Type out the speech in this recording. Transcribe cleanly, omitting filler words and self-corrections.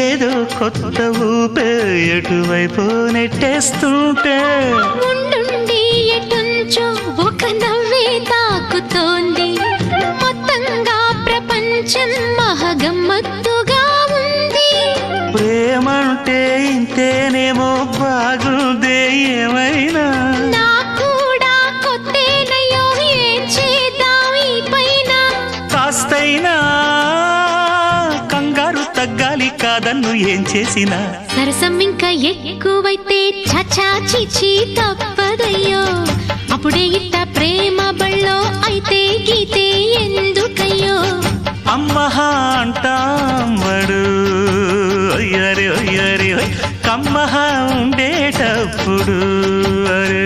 ఏదో కొత్త ఊపే ఎటువైపు నెట్టేస్తుంటే ఉండుండి ఎటుంచో ఒక నవ్వే తాకుతోంది. మొత్తంగా ప్రపంచం మహగమ్మత్తుగా ఉంది. ప్రేమంటే ఇంతేనేమో బాగుందే ఏమైనా కూడా కొత్తేనయ్యో ఏం చేద్దాం ఈ పైన. కాస్తైనా కంగారు తగ్గాలి కాదన్ను ఏం చేసినా. సరసం ఇంకా ఎక్కువైతే చచా చిచి తప్పదయ్యో. అప్పుడే ఇట్ట ప్రేమ బళ్ళో అయితే గీతే ఎందుకయ్యో. అమ్మహా అంటాంబడు అయ్యరే అయ్యరే కమ్మహా ఉండేటప్పుడు అరే